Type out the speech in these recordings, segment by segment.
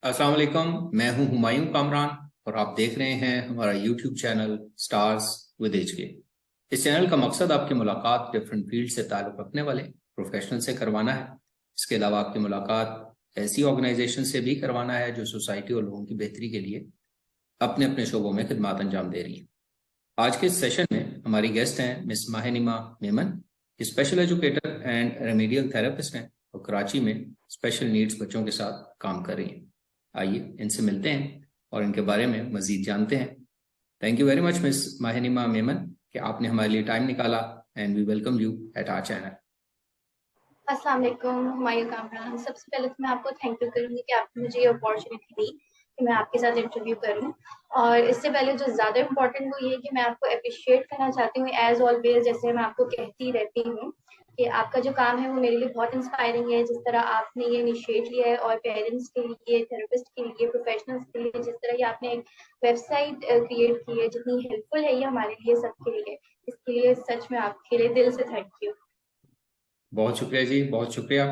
अस्सलाम वालेकुम। मैं हूं हुमायूं कामरान और आप देख रहे हैं हमारा YouTube channel stars with H के। इस चैनल का मकसद आपकी मुलाकात डिफरेंट फील्ड से ताल्लुक़ रखने वाले प्रोफेशनल से करवाना है। इसके अलावा आपकी मुलाकात ऐसी ऑर्गेनाइजेशन से भी करवाना है जो सोसाइटी और लोगों की बेहतरी के लिए अपने अपने शोबों में खिदमत अंजाम दे रही हैं। आज के इस सेशन में हमारी गेस्ट हैं मिस माहिनिमा मेमन। ये special educator and remedial therapist हैं और कराची में स्पेशल नीड्स बच्चों के साथ काम कर रही हैं। आइए इनसे मिलते हैं और इनके बारे में मजीद जानते हैं। Thank you very much miss Mahinima Memon कि आपने हमारे लिए टाइम निकाला and we welcome you at our channel. अस्सलाम वालेकुम हुमायूं कामरान। सबसे पहले तो मैं आपको थैंक यू करूँगी कि आपने मुझे ये अपॉर्चुनिटी दी कि मैं आपके साथ इंटरव्यू करूँ। और इससे पहले जो ज़्यादा इम्पोर्टेंट वो ये है कि मैं आपको अप्रिशिएट करना चाहती हूँ एज़ ऑलवेज, जैसे मैं आपको कहती रहती हूँ कि आपका जो काम है वो मेरे लिए बहुत इंस्पायरिंग है। जिस तरह आपने ये इनिशिएट लिया है और पेरेंट्स के लिए, थेरेपिस्ट के लिए, प्रोफेशनल्स के लिए जिस तरह ये आपने एक वेबसाइट क्रिएट की है, जितनी हेल्पफुल है ये हमारे लिए सबके लिए, इसके लिए सच में आपके लिए दिल से थैंक यू। बहुत शुक्रिया जी, बहुत शुक्रिया।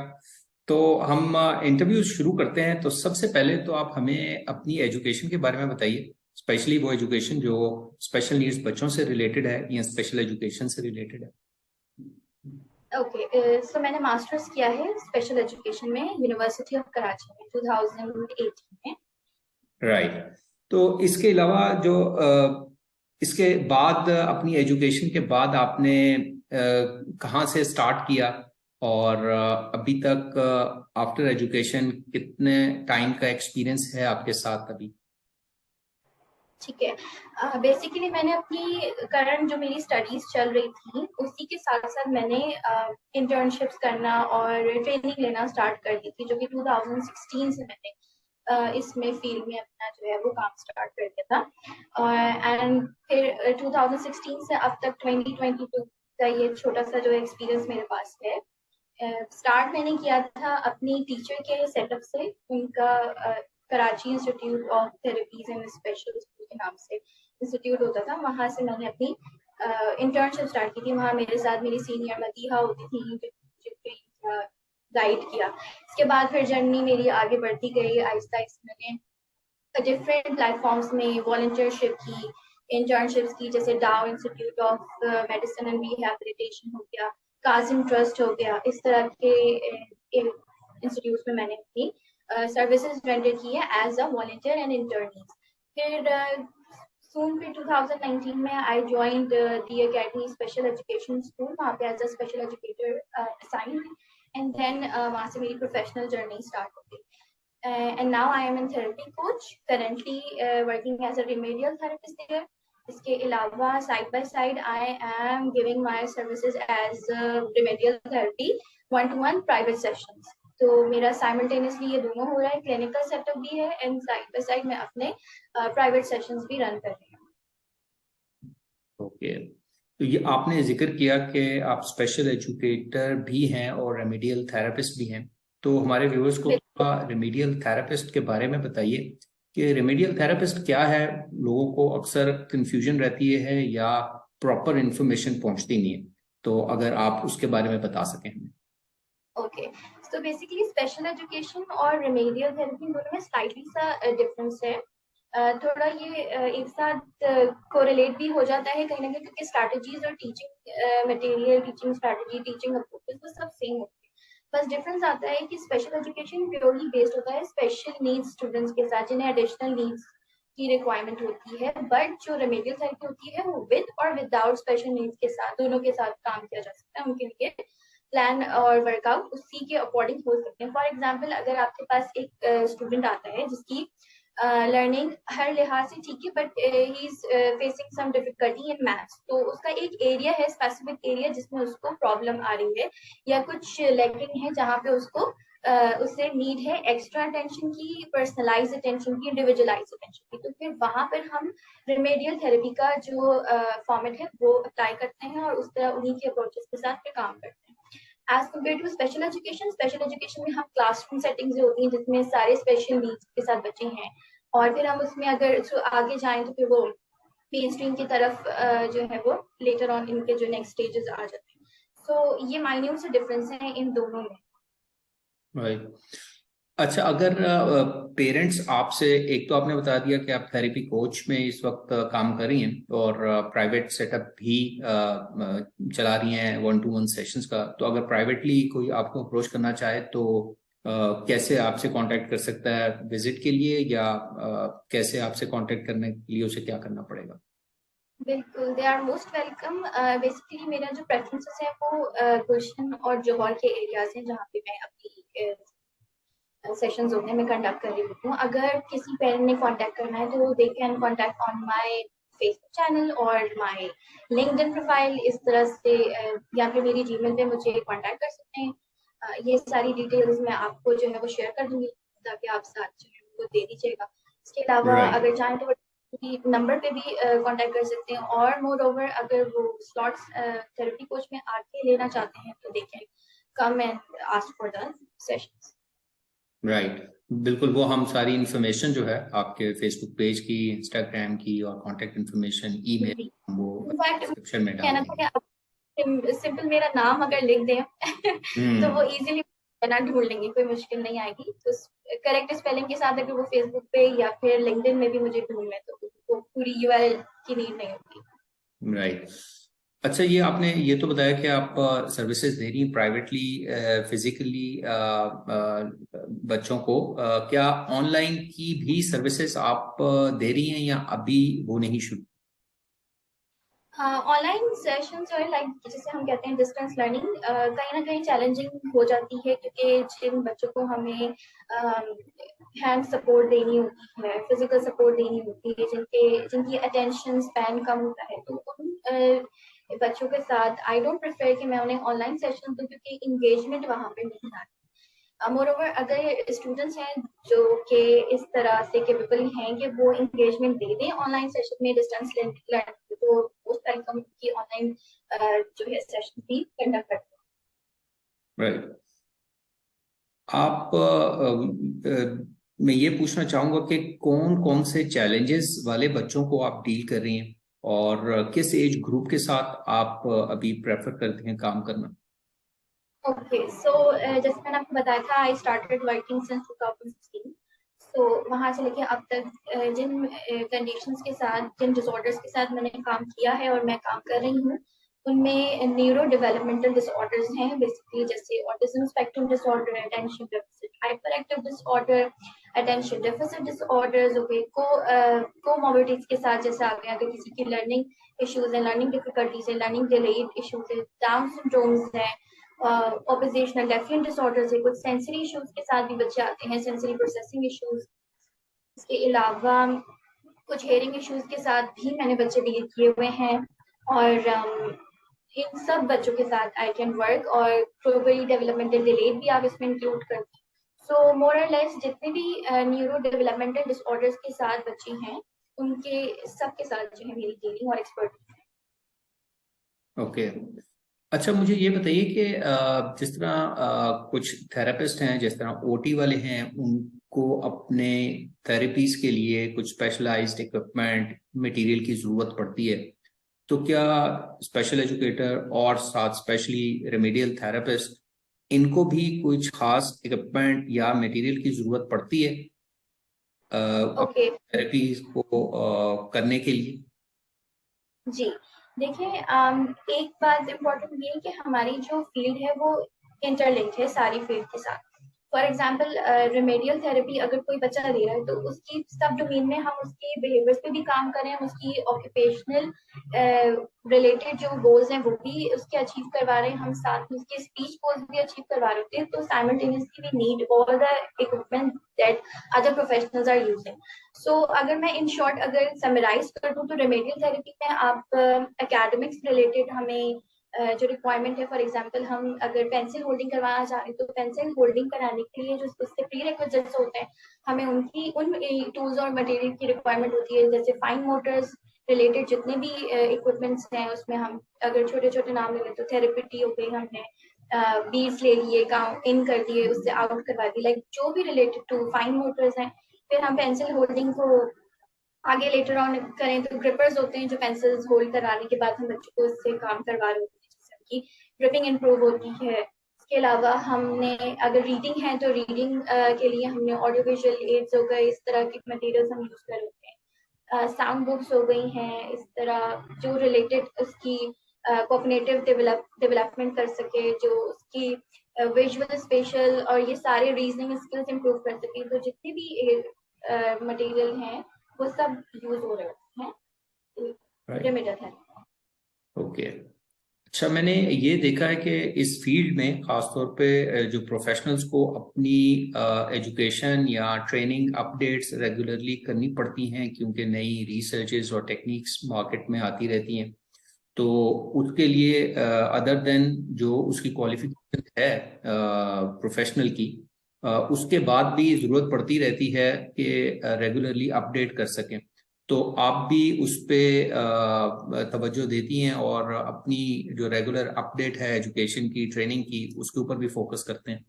तो हम इंटरव्यू शुरू करते हैं। तो सबसे पहले तो आप हमें अपनी एजुकेशन के बारे में बताइए, स्पेशली वो एजुकेशन जो स्पेशल नीड्स बच्चों से रिलेटेड है या स्पेशल एजुकेशन से रिलेटेड है। ओके, सो मैंने मास्टर्स किया है स्पेशल एजुकेशन में यूनिवर्सिटी ऑफ कराची में 2018 में। राइट। तो इसके अलावा जो इसके बाद अपनी एजुकेशन के बाद आपने कहाँ से स्टार्ट किया और अभी तक आफ्टर एजुकेशन कितने टाइम का एक्सपीरियंस है आपके साथ अभी। ठीक है, बेसिकली मैंने अपनी करंट जो मेरी स्टडीज चल रही थी उसी के साथ साथ मैंने इंटर्नशिप्स करना और ट्रेनिंग लेना स्टार्ट कर दी थी, जो कि 2016 से मैंने इसमें फील्ड में अपना जो है वो काम स्टार्ट कर दिया था। एंड फिर 2016 से अब तक 2022 का ये छोटा सा जो एक्सपीरियंस मेरे पास है। स्टार्ट मैंने किया था अपनी टीचर के सेटअप से, उनका Karachi institute of therapies and special school के नाम से इंस्टीट्यूट होता था, वहाँ से मैंने अपनी इंटर्नशिप स्टार्ट की थी। वहाँ मेरे साथ मेरी सीनियर मदीहा होती थी जो गाइड किया। इसके बाद फिर जर्नी मेरी आगे बढ़ती गई, आहिस्ता आहिस्ता मैंने डिफरेंट प्लेटफॉर्म्स में वॉलंटियरशिप की, इंटर्नशिप्स की, जैसे डाउ institute of medicine and rehabilitation हो गया, काजिम ट्रस्ट हो गया, इस तरह के इंस्टीट्यूट में मैंने अपनी सर्विसेज रेंडर की है as a volunteer and internee. फिर सून फिर 2019 में I joined the academy special education school, वहाँ पे as a special educator assign, and then वहाँ से मेरी प्रोफेशनल जर्नी स्टार्ट हो गई। And now I am in therapy coach, currently working as a remedial therapist there. इसके अलावा side by side I am giving my services as remedial therapy, one to one private sessions. तो मेरा simultaneously ये दोनों हो रहा है, clinical setup भी है एंड साइड बाय साइड मैं अपने प्राइवेट सेशंस भी रन कर रही हूँ। ओके। तो ये आपने जिक्र किया कि आप स्पेशल एजुकेटर भी हैं और रेमेडियल थेरेपिस्ट भी हैं। तो हमारे व्यूअर्स को रेमेडियल थेरेपिस्ट के बारे में बताइए कि रेमेडियल थेरेपिस्ट क्या है। लोगों को अक्सर कंफ्यूजन रहती है या प्रॉपर इंफॉर्मेशन पहुंचती नहीं है, तो अगर आप उसके बारे में बता सकें हमें। ओके, तो बेसिकली स्पेशल एजुकेशन और रेमेडियल थेरेपी दोनों में स्लाइटली सा डिफरेंस है। थोड़ा ये एक साथ कोरिलेट भी हो जाता है कहीं ना कहीं, क्योंकि स्ट्रैटेजीज और teaching material, teaching strategy, teaching approaches वो सब सेम होते हैं। बस डिफरेंस आता है कि स्पेशल एजुकेशन प्योरली बेस्ड होता है स्पेशल नीड्स स्टूडेंट्स के साथ, जिन्हें एडिशनल नीड्स की रिक्वायरमेंट होती है। बट जो रेमेडियल थेरेपी होती है वो विद और विदाउट स्पेशल नीड्स के साथ, दोनों के साथ काम किया जा सकता है। उनके लिए प्लान और वर्कआउट उसी के अकॉर्डिंग हो सकते हैं। फॉर एग्जाम्पल, अगर आपके पास एक स्टूडेंट आता है जिसकी लर्निंग हर लिहाज से ठीक है, but he is facing some difficulty in maths, तो उसका एक एरिया है, स्पेसिफिक एरिया जिसमें उसको प्रॉब्लम आ रही है या कुछ लैकिंग है, जहाँ पे उसको उससे नीड है एक्स्ट्रा अटेंशन की, पर्सनलाइज अटेंशन की, इंडिविजुअलाइज अटेंशन की। तो फिर वहां पर हम रेमेडियल थेरेपी का जो फॉर्मेट है वो अप्लाई करते हैं और उस तरह उन्हीं के अप्रोचेस के साथ फिर काम करते हैं। As compare to special education में हम क्लासरूम सेटिंग्स होती हैं जिसमें सारे स्पेशल नीड्स के साथ बच्चे हैं, और फिर हम उसमें अगर आगे जाएं तो फिर वो मेन स्ट्रीम की तरफ जो है वो लेटर ऑन इनके जो नेक्स्ट स्टेजेस आ जाते हैं। तो ये माइन्यूट से डिफरेंस है इन दोनों में। राइट। अच्छा, अगर पेरेंट्स आपसे, एक तो आपने बता दिया कि आप थेरेपी कोच में इस वक्त काम कर रही हैं और प्राइवेट सेटअप भी चला रही हैं 1-to-1 सेशंस का, तो अगर प्राइवेटली कोई आपको अप्रोच करना चाहे तो कैसे आपसे कांटेक्ट कर सकता है विजिट के लिए, या कैसे आपसे कांटेक्ट करने के लिए उसे क्या करना पड़ेगा? बिल्कुल, they are most welcome. Basically मेरा जो प्रेफरेंसेस है वो गुलशन और जौहर के एरियाज हैं जहाँ पे मैं अपनी सेशंस होते हैं मैं कंडक्ट कर रही होती हूँ। अगर किसी पेरेंट ने कांटेक्ट करना है तो they can contact on my Facebook channel और माय लिंक्डइन प्रोफाइल, इस तरह से या फिर मेरी जीमेल पे मुझे कांटेक्ट कर सकते हैं। ये सारी डिटेल्स मैं आपको जो है वो शेयर कर दूंगी ताकि आप साथ जो है वो दे दीजिएगा। इसके अलावा राइट। अगर चाहें तो नंबर पे भी कांटेक्ट कर सकते हैं, और मोर ओवर अगर वो स्लॉट्स थेरेपी कोच में आके लेना चाहते हैं तो they can come and ask for the sessions. Right, बिल्कुल। वो हम सारी इंफॉर्मेशन जो है आपके फेसबुक पेज की, इंस्टाग्राम की और कांटेक्ट इंफॉर्मेशन, ईमेल, वो इनफैक्ट डिस्क्रिप्शन में डाल कहना था कि देंगे। आप सिंपल मेरा नाम अगर लिख दें तो वो हम्म। इजीली ना ढूंढ लेंगे, कोई मुश्किल नहीं आएगी। तो करेक्ट स्पेलिंग के साथ अगर वो फेसबुक पे या फिर लिंक्डइन में भी मुझे ढूंढ लें तो वो पूरी यूआरएल की नीड नहीं होगी। राइट। अच्छा, ये आपने ये तो बताया कि आप सर्विसेज दे रही हैं प्राइवेटली, फिजिकली बच्चों को, क्या ऑनलाइन की भी सर्विसेज आप दे रही हैं या अभी वो नहीं शुरू? ऑनलाइन सेशन जो है लाइक जिसे हम कहते हैं डिस्टेंस लर्निंग कहीं ना कहीं चैलेंजिंग हो जाती है, क्योंकि जिन बच्चों को हमें हैंड सपोर्ट देनी होती है, फिजिकल सपोर्ट देनी होती है, जिनकी अटेंशन स्पैन कम होता है, तो उन बच्चों के साथ आई डोंट प्रेफर कि मैं उन्हें ऑनलाइन सेशन दूं, क्योंकि इंगेजमेंट वहां पे नहीं आती। मोरओवर अगर स्टूडेंट्स हैं जो कि इस तरह से केपेबल हैं कि वो इंगेजमेंट दे दें ऑनलाइन सेशन में डिस्टेंस लर्निंग, तो उस तरह की ऑनलाइन जो है सेशन भी कंडक्ट करते हैं। राइट। आप मैं ये पूछना चाहूंगा कि कौन कौन से चैलेंजेस वाले बच्चों को आप डील कर रही हैं और किस एज ग्रुप के साथ आप अभी प्रेफर करते हैं काम करना? ओके, सो जैसे मैंने आपको बताया था आई स्टार्टेड वर्किंग सिंस 2016। सो वहां से लेके अब तक जिन कंडीशंस के साथ, जिन डिसऑर्डर्स के साथ मैंने काम किया है और मैं काम कर रही हूँ, उनमें न्यूरो डेवलपमेंटल डिसऑर्डर्स हैं बेसिकली, जैसे autism spectrum disorder, attention deficit hyper active disorder, attention deficit disorders हो गए, कोमोबिडिटीज के साथ जैसे आ गया अगर किसी की लर्निंग इश्यूज है, लर्निंग डिफिकल्टीज है, लर्निंग डिलेड इश्यूज है, डाउन सिंड्रोम्स है, ऑपोजिशनल डेफिएंट डिसऑर्डर्स है, कुछ सेंसरी इश्यूज के साथ भी बच्चे आते हैं, सेंसरी प्रोसेसिंग इश्यूज। इसके अलावा कुछ हेयरिंग इश्यूज के साथ भी मैंने बच्चे डील किए हुए हैं, और इन सब बच्चों के साथ आई कैन वर्क, और प्रोबेबली डेवलपमेंटल डिले भी आप इसमें इंक्लूड करते हैं। सो मोर और लेस जितने भी न्यूरो डेवलपमेंटल डिसऑर्डर्स के साथ बच्चे हैं, उनके सबके साथ जो है मेरी डीलिंग और एक्सपर्टीज है। ओके। अच्छा, मुझे ये बताइए कि जिस तरह कुछ थेरेपिस्ट हैं, जिस तरह ओटी वाले हैं, उनको अपने थेरेपीज के लिए कुछ स्पेशलाइज्ड इक्विपमेंट, मटेरियल की जरूरत पड़ती है, तो क्या स्पेशल एजुकेटर और साथ स्पेशली रेमेडियल थेरेपिस्ट, इनको भी कुछ खास इक्विपमेंट या मटेरियल की जरूरत पड़ती है ओके, थेरेपीज को करने के लिए? जी, देखिए एक बात इम्पोर्टेंट ये है कि हमारी जो फ़ील्ड है वो इंटरलिंक्ड है सारी फ़ील्ड के साथ। फॉर एग्ज़ाम्पल रेमेडियल थेरेपी अगर कोई बच्चा ले रहा है तो उसकी सब डोमेन में हम उसके बिहेवियर्स पे भी काम कर रहे हैं, उसकी ऑक्यूपेशनल रिलेटेड जो गोल्स हैं वो भी उसके अचीव करवा रहे हैं, हम साथ में उसके स्पीच गोल्स भी अचीव करवा रहे होते हैं, तो simultaneously we need all the equipment that other professionals are using. So अगर मैं इन शॉर्ट अगर समराइज कर दूं तो रेमेडियल थेरेपी में आप एकेडमिक्स रिलेटेड हमें जो रिक्वायरमेंट है, फॉर एग्जांपल हम अगर पेंसिल होल्डिंग करवाना चाह रहे हैं तो पेंसिल होल्डिंग कराने के लिए जो उसके प्री रिक्विजिट्स होते हैं, हमें उनकी उन टूल्स और मटेरियल की रिक्वायरमेंट होती है, जैसे फाइन मोटर्स रिलेटेड जितने भी इक्विपमेंट्स हैं उसमें हम अगर छोटे छोटे नाम ले लें तो थेरेपी हो गई, हमने बीड्स ले लिए, काउंट इन कर दिए, उससे आउट करवा दी, लाइक जो भी रिलेटेड टू फाइन मोटर्स हैं। फिर हम पेंसिल होल्डिंग को आगे लेटर ऑन करें तो ग्रिपर्स होते हैं जो पेंसिल्स होल्ड कराने के बाद हम बच्चों को उससे काम करवा रहे होते हैं, जिससे उनकी ग्रिपिंग इंप्रूव होती है, इसके अलावा हमने अगर रीडिंग है तो रीडिंग के लिए हमने ऑडियो विजुअल एड्स हो गए, इस तरह के मटेरियल्स हम यूज कर रहे हैं। साउंड बुक्स हो गई हैं, इस तरह जो रिलेटेड उसकी कॉग्निटिव डेवलपमेंट कर सके, जो उसकी विजुअल स्पेशल और ये सारे रीजनिंग स्किल्स इंप्रूव कर सके। तो जितने भी मटेरियल हैं वो सब यूज हो रहे हैं, लिमिटेड है। ओके। अच्छा, मैंने ये देखा है कि इस फील्ड में खासतौर पे जो प्रोफेशनल्स को अपनी एजुकेशन या ट्रेनिंग अपडेट्स रेगुलरली करनी पड़ती हैं, क्योंकि नई रिसर्चेस और टेक्निक्स मार्केट में आती रहती हैं। तो उसके लिए अदर देन जो उसकी क्वालिफिकेशन है प्रोफेशनल की, उसके बाद भी ज़रूरत पड़ती रहती है कि रेगुलरली अपडेट कर सकें। तो आप भी उस पे तवज्जो देती हैं और अपनी जो रेगुलर अपडेट है एजुकेशन की, ट्रेनिंग की, उसके ऊपर भी फोकस करते हैं।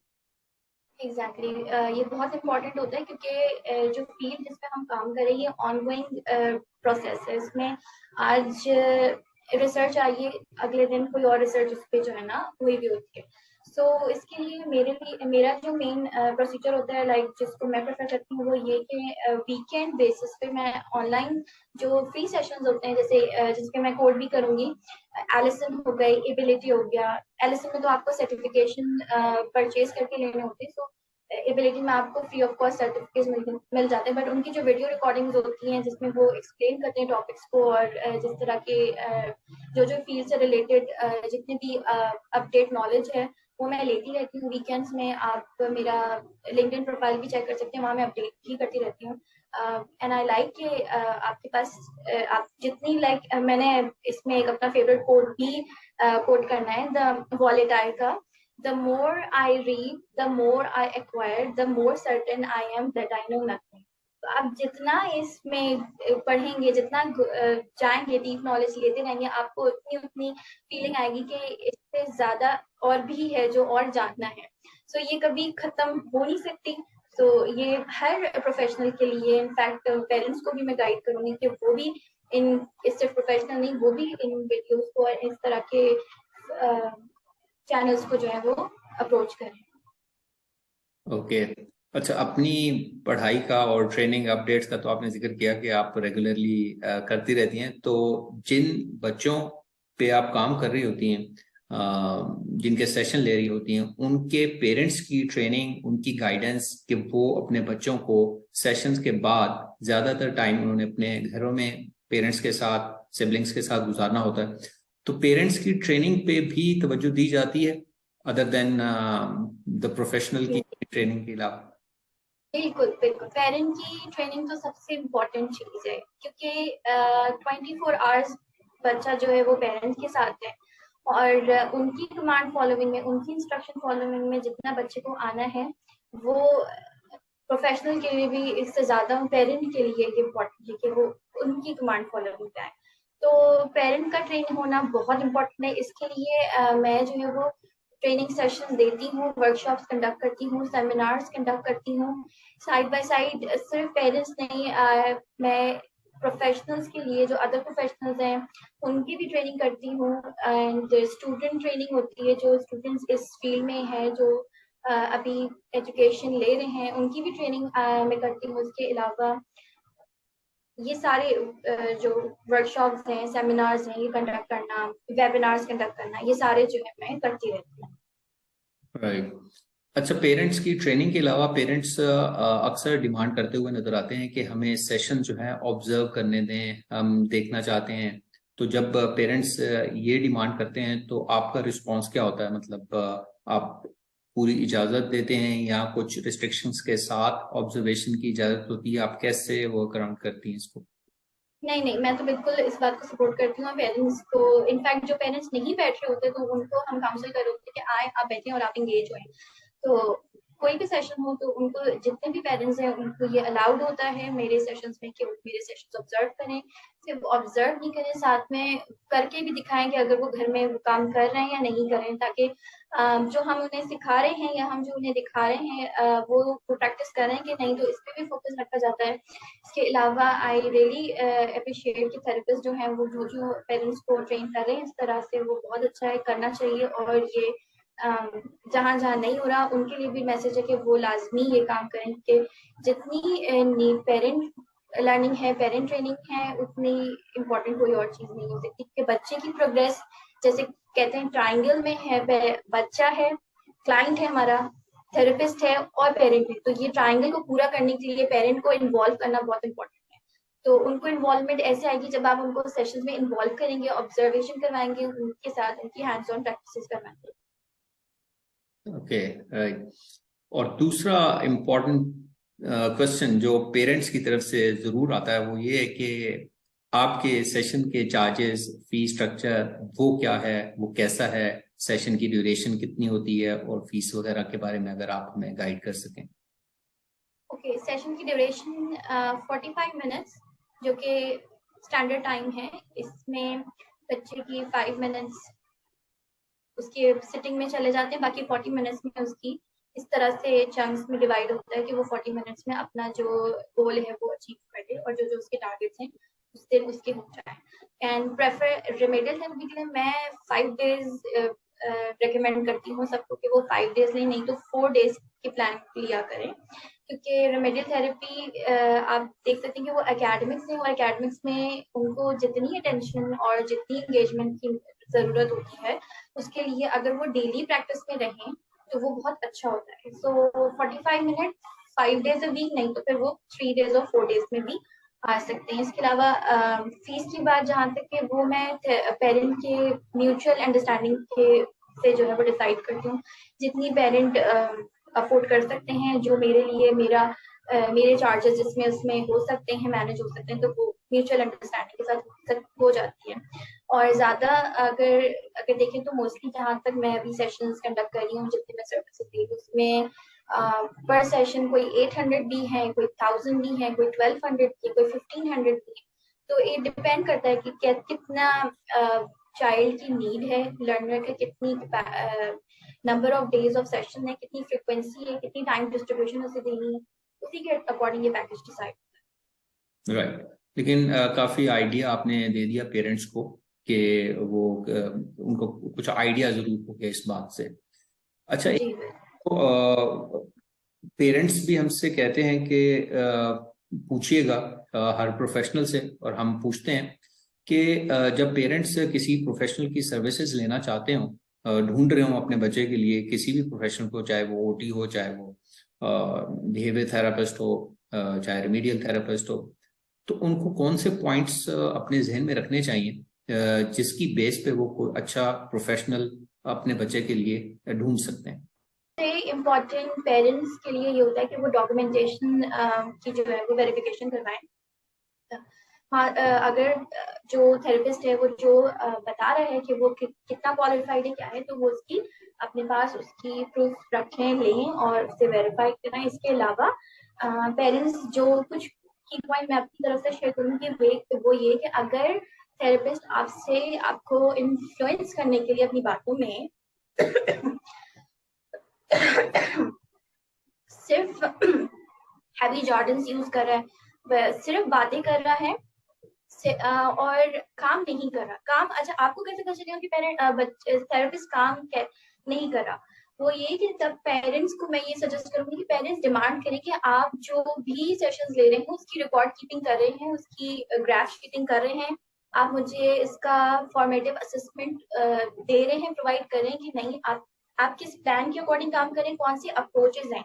एग्जैक्टली ये बहुत इंपॉर्टेंट होता है, क्योंकि जो फील्ड जिसमें हम काम कर रहे हैं ये ऑनगोइंग प्रोसेस है। इसमें आज रिसर्च आई है, अगले दिन कोई और रिसर्च उस पर जो है ना हुई भी होती है। सो इसके लिए मेरा जो मेन प्रोसीजर होता है, लाइक जिसको मैं प्रेफर करती हूँ, वो ये कि वीकेंड बेसिस पे मैं ऑनलाइन जो फ्री सेशंस होते हैं, जैसे जिसपे मैं कोड भी करूँगी, एलिसन हो गई, एबिलिटी हो गया। एलिसन में तो आपको सर्टिफिकेशन परचेज करके लेने होते हैं, सो एबिलिटी में आपको फ्री ऑफ कॉस्ट सर्टिफिकेट मिल जाते हैं। बट उनकी जो वीडियो रिकॉर्डिंग्स होती हैं जिसमें वो एक्सप्लेन करते हैं टॉपिक्स को, और जिस तरह के जो जो फील्ड से रिलेटेड जितने भी अपडेट नॉलेज है वो मैं लेती रहती हूँ वीकेंड्स में। आप मेरा लिंक्डइन प्रोफाइल भी चेक कर सकते हैं, वहाँ मैं अपडेट ही करती रहती हूँ। एंड आई लाइक कि आपके पास आप जितनी लाइक मैंने इसमें एक अपना फेवरेट कोड भी कोड करना है, द वॉलेटाइल का। The more I read, the more I acquire, the more certain I am that I know nothing. तो आप जितना इसमें पढ़ेंगे, जितना जाएंगे, डीप नॉलेज लेते रहेंगे, आपको उतनी उतनी फीलिंग आएगी कि इससे ज्यादा और भी है जो और जानना है। सो ये कभी खत्म हो नहीं सकती। तो ये हर प्रोफेशनल के लिए, इनफैक्ट पेरेंट्स को भी मैं गाइड करूंगी कि वो भी सिर्फ प्रोफेशनल नहीं, वो भी इन वीडियोस को और इस तरह के चैनल्स को जो है वो अप्रोच करें। ओके। अच्छा, अपनी पढ़ाई का और ट्रेनिंग अपडेट्स का तो आपने जिक्र किया कि आप रेगुलरली करती रहती हैं। तो जिन बच्चों पे आप काम कर रही होती हैं, जिनके सेशन ले रही होती हैं, उनके पेरेंट्स की ट्रेनिंग, उनकी गाइडेंस कि वो अपने बच्चों को सेशंस के बाद ज़्यादातर टाइम उन्होंने अपने घरों में पेरेंट्स के साथ, सिबलिंग्स के साथ गुजारना होता है। तो पेरेंट्स की ट्रेनिंग पे भी तवज्जो दी जाती है अदर देन द प्रोफेशनल की ट्रेनिंग के अलावा? बिल्कुल बिल्कुल, पेरेंट की ट्रेनिंग तो सबसे इम्पोर्टेंट चीज है, क्योंकि 24 आवर्स बच्चा जो है वो पेरेंट्स के साथ है, और उनकी कमांड फॉलोइंग में, उनकी इंस्ट्रक्शन फॉलोइंग में जितना बच्चे को आना है, वो प्रोफेशनल के लिए भी इससे ज्यादा पेरेंट के लिए इम्पोर्टेंट है कि वो उनकी कमांड फॉलोइंग पे आए। तो पेरेंट का ट्रेन होना बहुत इम्पोर्टेंट है। इसके लिए मैं जो है वो ट्रेनिंग सेशन देती हूँ, वर्कशॉप्स कंडक्ट करती हूँ, सेमिनार्स कंडक्ट करती हूँ। साइड बाय साइड सिर्फ पेरेंट्स नहीं, मैं प्रोफेशनल्स के लिए, जो अदर प्रोफेशनल्स हैं, उनकी भी ट्रेनिंग करती हूँ। एंड स्टूडेंट ट्रेनिंग होती है, जो स्टूडेंट्स इस फील्ड में है, जो अभी एजुकेशन ले रहे हैं, उनकी भी ट्रेनिंग मैं करती हूँ। उसके अलावा ये सारे जो वर्कशॉप्स हैं, सेमिनार्स हैं, ये कंडक्ट करना, वेबिनार्स कंडक्ट करना, ये सारे जो है मैं करती रहती हूँ। राइट। अच्छा, पेरेंट्स की ट्रेनिंग के अलावा पेरेंट्स अक्सर डिमांड करते हुए नजर आते हैं कि हमें सेशन जो है ऑब्जर्व करने दें, हम देखना चाहते हैं। तो जब पेरेंट्स ये डिमांड करते हैं तो आपका रिस्पांस क्या होता है? मतलब आप पूरी इजाजत देते हैं या कुछ रिस्ट्रिक्शंस के साथ ऑब्जर्वेशन की इजाजत होती है? आप कैसे वर्क अराउंड करती हैं इसको? नहीं नहीं, मैं तो बिल्कुल इस बात को सपोर्ट करती हूँ पेरेंट्स को। इनफैक्ट जो पेरेंट्स नहीं बैठ रहे होते तो उनको हम काउंसिल कर होते कि आए, आप बैठे और आप इंगेज हुए। तो कोई भी सेशन हो तो उनको, जितने भी पेरेंट्स हैं, उनको ये अलाउड होता है मेरे सेशंस में कि वो मेरे सेशंस ऑब्जर्व करें। सिर्फ ऑब्जर्व नहीं करें, साथ में करके भी दिखाएं कि अगर वो घर में वो काम कर रहे हैं या नहीं कर रहे हैं, ताकि जो हम उन्हें सिखा रहे हैं या हम जो उन्हें दिखा रहे हैं वो प्रैक्टिस कर रहे हैं कि नहीं, तो इस पे भी फोकस रखा जाता है। इसके अलावा आई रियली अप्रिशिएट कि थेरेपिस्ट जो हैं वो जो जो पेरेंट्स को ट्रेन कर रहे हैं इस तरह से, वो बहुत अच्छा है, करना चाहिए। और ये जहाँ जहाँ नहीं हो रहा उनके लिए भी मैसेज है कि वो लाजमी ये काम करें कि जितनी पेरेंट लर्निंग है, पेरेंट ट्रेनिंग है, उतनी इम्पोर्टेंट कोई और चीज़ नहीं हो सकती कि बच्चे की प्रोग्रेस, जैसे कहते हैं ट्राइंगल में है, बच्चा है, क्लाइंट है हमारा, थेरेपिस्ट है और पेरेंट है, तो ये ट्राइंगल को पूरा करने के लिए पेरेंट को इन्वॉल्व करना बहुत इंपॉर्टेंट है। तो उनको इन्वॉल्वमेंट ऐसे आएगी जब आप उनको सेशंस में इन्वॉल्व करेंगे, ऑब्जर्वेशन करवाएंगे, उनके साथ उनकी हैंड्स ऑन प्रैक्टिसेस करवाएंगे। Okay, right. और दूसरा इम्पोर्टेंट क्वेश्चन जो पेरेंट्स की तरफ से जरूर आता है वो ये है कि आपके सेशन के चार्जेस, फी स्ट्रक्चर वो क्या है, वो कैसा है, सेशन की ड्यूरेशन कितनी होती है, और फीस वगैरह के बारे में अगर आप हमें गाइड कर सकें। ओके, सेशन की ड्यूरेशन 45 मिनट्स जो कि स्टैंडर्ड टाइम है। इसमें बच्चे की 5 मिनट्स उसके सिटिंग में चले जाते हैं, बाकी 40 मिनट्स में उसकी इस तरह से चंक्स में डिवाइड होता है कि वो 40 मिनट्स में अपना जो गोल है वो अचीव कर दे और जो जो उसके टारगेट्स हैं उस दिन उसके हो जाए। एंड प्रेफर रेमेडियल थेरेपी के लिए मैं 5 डेज रिकमेंड करती हूँ सबको कि वो 5 डेज लें, नहीं तो 4 डेज की प्लान लिया करें, क्योंकि रेमेडियल थेरेपी आप देख सकते हैं कि वो एकेडमिक्स है और एकेडमिक्स में उनको जितनी अटेंशन और जितनी एंगेजमेंट की ज़रूरत होती है उसके लिए अगर वो डेली प्रैक्टिस में रहें तो वो बहुत अच्छा होता है। सो 45 मिनट 5 डेज अ वीक, नहीं तो फिर वो 3 डेज और 4 डेज में भी आ सकते हैं। इसके अलावा फीस की बात जहाँ तक है वो मैं पेरेंट के म्यूचुअल अंडरस्टैंडिंग के से जो है वो डिसाइड करती हूँ। जितनी पेरेंट अफोर्ड कर सकते हैं, जो मेरे लिए मेरे चार्जेस जिसमें उसमें हो सकते हैं, मैनेज हो सकते हैं, तो वो म्यूचुअल अंडरस्टैंडिंग के साथ हो जाती है। और ज़्यादा अगर अगर देखें तो मोस्टली जहाँ तक मैं अभी सेशंस कंडक्ट कर रही हूँ, जितनी मैं सर्विसेज दी उसमें पर सेशन कोई 800 भी है, कोई 1000 भी है, कोई 1200 की, कोई 1500 भी है। तो ये डिपेंड करता है कि कितना चाइल्ड की नीड है, लर्नर का कितनी number of days of session है, कितनी फ्रिक्वेंसी है, कितनी टाइम डिस्ट्रीब्यूशन उसे देनी है, उसी के अकॉर्डिंग ये पैकेज डिसाइड। राइट, लेकिन काफी आइडिया आपने दे दिया पेरेंट्स को कि वो उनको कुछ आइडिया जरूर हो गया इस बात से। अच्छा, जी पेरेंट्स भी हमसे कहते हैं कि पूछिएगा हर प्रोफेशनल से, और हम पूछते हैं कि जब पेरेंट्स किसी प्रोफेशनल की सर्विसेज लेना चाहते हो, ढूंढ रहे हो अपने बच्चे के लिए किसी भी प्रोफेशनल को, चाहे वो ओटी हो, चाहे वो बिहेवियर थेरापिस्ट हो, चाहे रेमेडियल थेरापिस्ट हो, तो उनको कौन से पॉइंट्स अपने जहन में रखने चाहिए जिसकी बेस पे वो कोई अच्छा प्रोफेशनल अपने बच्चे के लिए ढूंढ सकते हैं। इम्पोर्टेंट पेरेंट्स के लिए ये होता है कि वो डॉक्यूमेंटेशन की जो है वो वेरिफिकेशन करवाएं। हाँ, अगर जो थेरेपिस्ट है वो जो बता रहा है कि वो कितना क्वालिफाइड है, क्या है, तो वो उसकी अपने पास उसकी प्रूफ रखें, लें और उसे वेरीफाई करें। इसके अलावा पेरेंट्स जो कुछ की पॉइंट मैं अपनी तरफ से शेयर करूँगी वो ये कि अगर थेरेपिस्ट आपको इन्फ्लुएंस करने के लिए अपनी बातों में सिर्फ हैवी जॉर्डन्स यूज कर रहा है, सिर्फ बातें कर रहा है और काम नहीं कर रहा। काम अच्छा, आपको कैसे पता चलेगा कि थेरेपिस्ट काम नहीं कर रहा? वो ये कि जब पेरेंट्स को मैं ये सजेस्ट करूंगी कि पेरेंट्स डिमांड करें कि आप जो भी सेशंस ले रहे हैं उसकी रिकॉर्ड कीपिंग कर रहे हैं, उसकी ग्राफ कीपिंग कर रहे हैं, आप मुझे इसका फॉर्मेटिव असेसमेंट दे रहे हैं, प्रोवाइड कर रहे हैं कि नहीं, आप किस प्लान के अकॉर्डिंग काम करें, कौन सी अप्रोचेज हैं।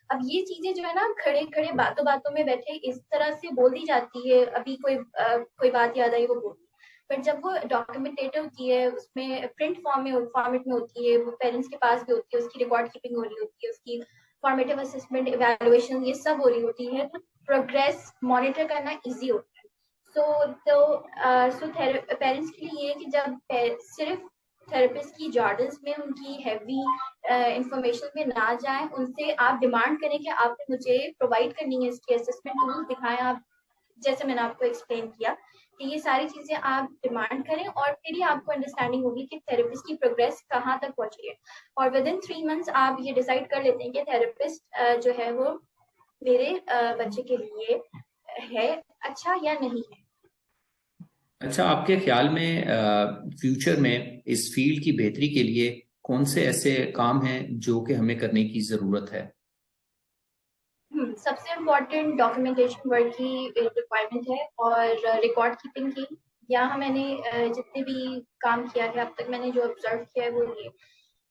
अब ये चीजें जो है ना खड़े खड़े बातों बातों में बैठे इस तरह से बोल दी जाती है, अभी कोई बात याद आई वो बोल, बट जब वो डॉक्यूमेंटेड होती है, उसमें प्रिंट फॉर्मेट में होती है, वो पेरेंट्स के पास भी होती है, उसकी रिकॉर्ड कीपिंग हो रही होती है, उसकी फॉर्मेटिव असेसमेंट, इवैल्यूएशन, ये सब हो रही होती है, तो प्रोग्रेस मॉनिटर करना ईजी होता है। सो पेरेंट्स के लिए ये कि जब सिर्फ थेरेपिस्ट की जॉर्डन्स में उनकी हैवी इंफॉर्मेशन में ना जाए, उनसे आप डिमांड करें कि आपने मुझे प्रोवाइड करनी है इसकी असेसमेंट टूल दिखाएं, आप जैसे मैंने आपको एक्सप्लेन किया कि ये सारी चीजें आप डिमांड करें, और फिर ही आपको अंडरस्टैंडिंग होगी कि थेरेपिस्ट की प्रोग्रेस कहाँ तक पहुंची है। और विद इन 3 मंथ्स आप ये डिसाइड कर लेते हैं कि थेरेपिस्ट जो है वो मेरे बच्चे के लिए है अच्छा या नहीं है। अच्छा, आपके ख्याल में फ्यूचर में इस फील्ड की बेहतरी के लिए कौन से ऐसे काम हैं जो कि हमें करने की जरूरत है? सबसे इम्पोर्टेंट डॉक्यूमेंटेशन वर्क की रिक्वायरमेंट है और रिकॉर्ड कीपिंग की। यहाँ मैंने जितने भी काम किया है अब तक, मैंने जो ऑब्जर्व किया है वो ये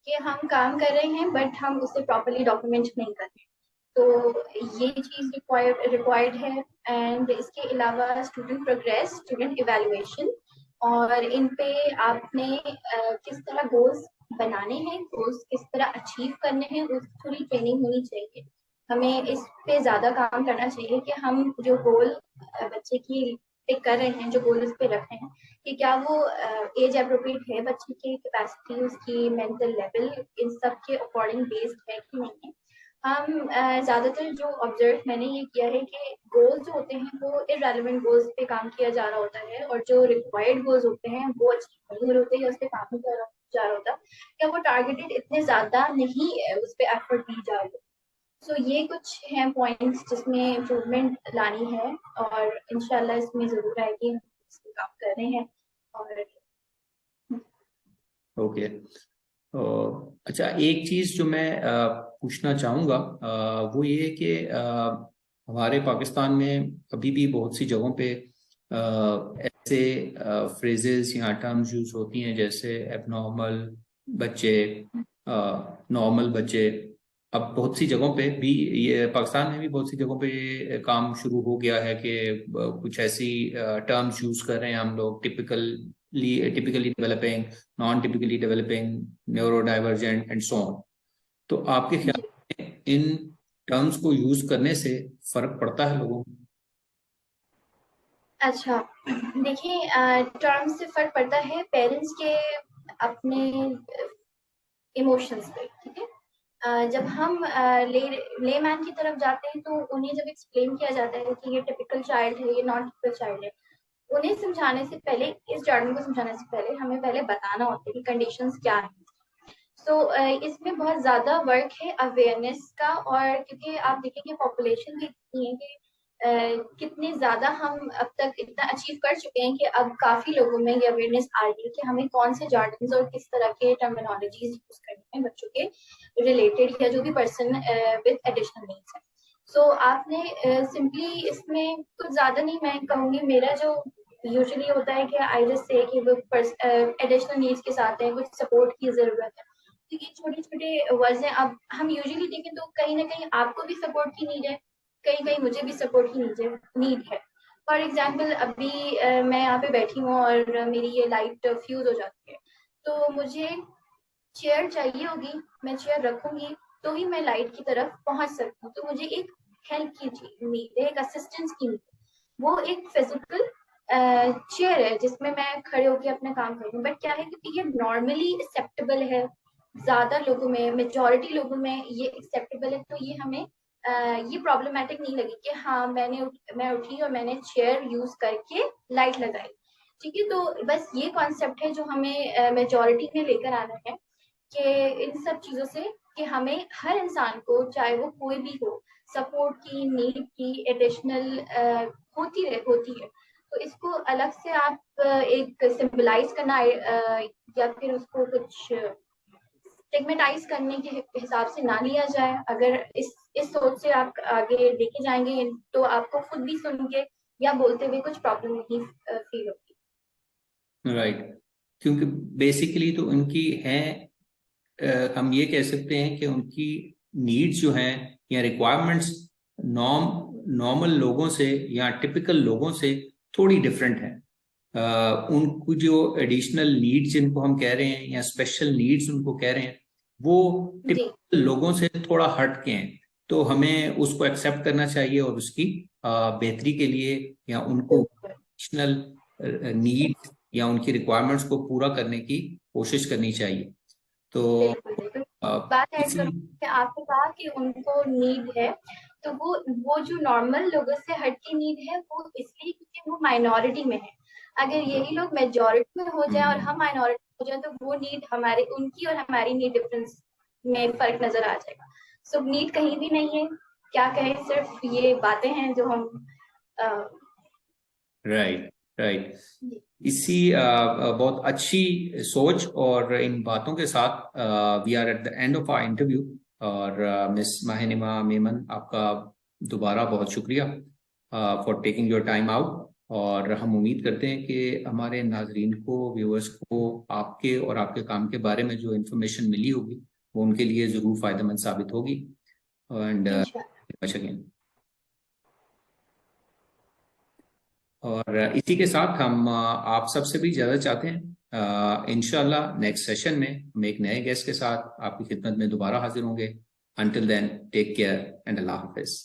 कि हम काम कर रहे हैं बट हम उसे प्रॉपरली डॉक्यूमेंट नहीं कर रहे। तो ये चीज़ रिक्वायर्ड है। एंड इसके अलावा स्टूडेंट प्रोग्रेस, स्टूडेंट इवेलुएशन, और इन पे आपने किस तरह गोल्स बनाने हैं, गोल्स किस तरह अचीव करने हैं, उस थोड़ी ट्रेनिंग होनी चाहिए। हमें इस पे ज़्यादा काम करना चाहिए कि हम जो गोल बच्चे की पे कर रहे हैं, जो गोल इस पे रख रहे हैं, कि क्या वो एज अप्रोप्रिएट है, बच्चे की कैपेसिटी, उसकी मेंटल लेवल, इन सब के अकॉर्डिंग बेस्ड है कि नहीं है। हम ज़्यादातर जो ऑब्जर्व मैंने ये किया है कि गोल्स जो होते हैं वो इररेलेवेंट गोल्स पे काम किया जा रहा होता है, और जो रिक्वायर्ड गोल्स होते हैं वो अचीव नहीं होते हैं, उस पर काम नहीं जा रहा होता, क्या वो टारगेटेड इतने ज़्यादा नहीं है, उस पर एफर्ट दी जा रही है। सो ये कुछ हैं पॉइंट्स जिसमें इम्प्रूवमेंट लानी है, और इंशाल्लाह इसमें ज़रूर आएगी। हम इस पे काम कर रहे हैं। और ओके। अच्छा, एक चीज जो मैं पूछना चाहूंगा वो ये है कि हमारे पाकिस्तान में अभी भी बहुत सी जगहों पे ऐसे फ्रेजेस या टर्म्स यूज होती हैं, जैसे एबनॉर्मल बच्चे, नॉर्मल बच्चे। अब बहुत सी जगहों पे भी, ये पाकिस्तान में भी बहुत सी जगहों पे ये काम शुरू हो गया है कि कुछ ऐसी टर्म्स यूज कर रहे हैं हम लोग, typically developing, non typically developing, neuro divergent and so on. तो आपके ख्याल जी, में इन टर्म्स को यूज करने से फर्क पड़ता है लोगों को? अच्छा, देखिए, टर्म्स से फ़र्क पड़ता है पेरेंट्स के अपने इमोशंस पे, ठीक है? जब हम लेमैन की तरफ जाते हैं तो उन्हें जब एक्सप्लेन किया जाता है कि ये टिपिकल चाइल्ड है, ये नॉन टिपिकल चाइल्ड है, उन्हें समझाने से पहले, इस जर्नी को समझाने से पहले हमें पहले बताना होता है कि कंडीशंस क्या हैं। सो इसमें बहुत ज़्यादा वर्क है अवेयरनेस का, और क्योंकि आप देखेंगे पॉपुलेशन भी इतनी है कि कितने ज़्यादा हम अब तक इतना अचीव कर चुके हैं कि अब काफ़ी लोगों में ये अवेयरनेस आ रही है कि हमें कौन से जार्गन्स और किस तरह के टर्मिनोलॉजीज यूज करनी है बच्चों के रिलेटेड, या जो भी पर्सन विद एडिशनल नीड्स है। सो आपने सिंपली इसमें कुछ ज़्यादा नहीं, मैं कहूँगी मेरा जो यूजुअली होता है कि आई जस्ट से कि वो एडिशनल नीड्स के साथ है, कुछ सपोर्ट की ज़रूरत है। तो ये छोटे-छोटे वर्ड्स हैं। अब हम यूजुअली देखें तो कहीं न कहीं आपको भी सपोर्ट की नीड है, कहीं-कहीं मुझे भी सपोर्ट की नीड है। फॉर एग्ज़ाम्पल अभी मैं यहाँ पे बैठी हूँ और मेरी ये लाइट फ्यूज़ हो जाती है, तो मुझे चेयर चाहिए होगी, मैं चेयर रखूँगी, तो ही मैं लाइट की तरफ पहुँच सकती हूँ। तो मुझे एक हेल्प की नीड है, एक असिस्टेंस की नीड है। वो एक फिज़िकल चेयर है जिसमें मैं खड़े होके अपना काम कर रही हूँ। बट क्या है कि ये नॉर्मली एक्सेप्टेबल है, ज़्यादा लोगों में, मेजॉरिटी लोगों में ये एक्सेप्टेबल है, तो ये हमें ये प्रॉब्लमैटिक नहीं लगी कि हाँ, मैं उठी और मैंने चेयर यूज़ करके लाइट लगाई। ठीक है? तो बस ये कॉन्सेप्ट है जो हमें मेजॉरिटी में लेकर आना है, कि इन सब चीज़ों से कि हमें हर इंसान को, चाहे वो कोई भी हो, सपोर्ट की नीड की एडिशनल होती है। तो इसको अलग से आप एक सिंबलाइज करना या फिर उसको कुछ स्टिग्मेटाइज करने के हिसाब से ना लिया जाए। अगर इस सोच से आप आगे लेके जाएंगे तो आपको खुद भी सुन के या बोलते हुए कुछ प्रॉब्लम नहीं फील होगी। राइट। क्योंकि बेसिकली तो उनकी है, हम ये कह सकते हैं कि उनकी नीड्स जो हैं या रिक्वायरमेंट्स नॉर्मल लोगों से या टिपिकल लोगों से थोड़ी डिफरेंट हैं। उनको जो एडिशनल नीड्स जिनको हम कह रहे हैं या स्पेशल नीड्स उनको कह रहे हैं, वो जी, टिपिकल लोगों से थोड़ा हट के हैं। तो हमें उसको एक्सेप्ट करना चाहिए और उसकी बेहतरी के लिए या उनको बिल्कुल, एडिशनल नीड्स या उनकी रिक्वायरमेंट्स को पूरा करने की कोशिश करनी चाहिए। तो बिल्कुल, बिल्कुल। अ, बात ऐड इसी करूँ कि आपने कहा कि उनको नीड है, तो वो जो नॉर्मल लोगों से हट के नीड है, वो इसलिए क्योंकि वो माइनॉरिटी में है। अगर यही लोग मेजॉरिटी में हो जाएँ और हम माइनॉरिटी हो जाएँ, तो वो नीड हमारे, उनकी और हमारी नीड डिफरेंस में फ़र्क नज़र आ जाएगा। सो नीड कहीं भी नहीं है, क्या कहें, सिर्फ़ ये बातें हैं जो हम अ, राइट। राइट। इसी बहुत अच्छी सोच और इन बातों के साथ we are at the end of our interview. और मिस माहिनिमा मेमन, आपका दोबारा बहुत शुक्रिया for taking your time out. और हम उम्मीद करते हैं कि हमारे नाजरीन को, व्यूअर्स को आपके और आपके काम के बारे में जो इन्फॉर्मेशन मिली होगी वो उनके लिए ज़रूर फ़ायदेमंद साबित होगी। एंड अगेन, और इसी के साथ हम आप सबसे भी ज़्यादा चाहते हैं इंशाल्लाह नेक्स्ट सेशन में हम एक नए गेस्ट के साथ आपकी खिदमत में दोबारा हाजिर होंगे। Until then, take care and Allah हाफिज़।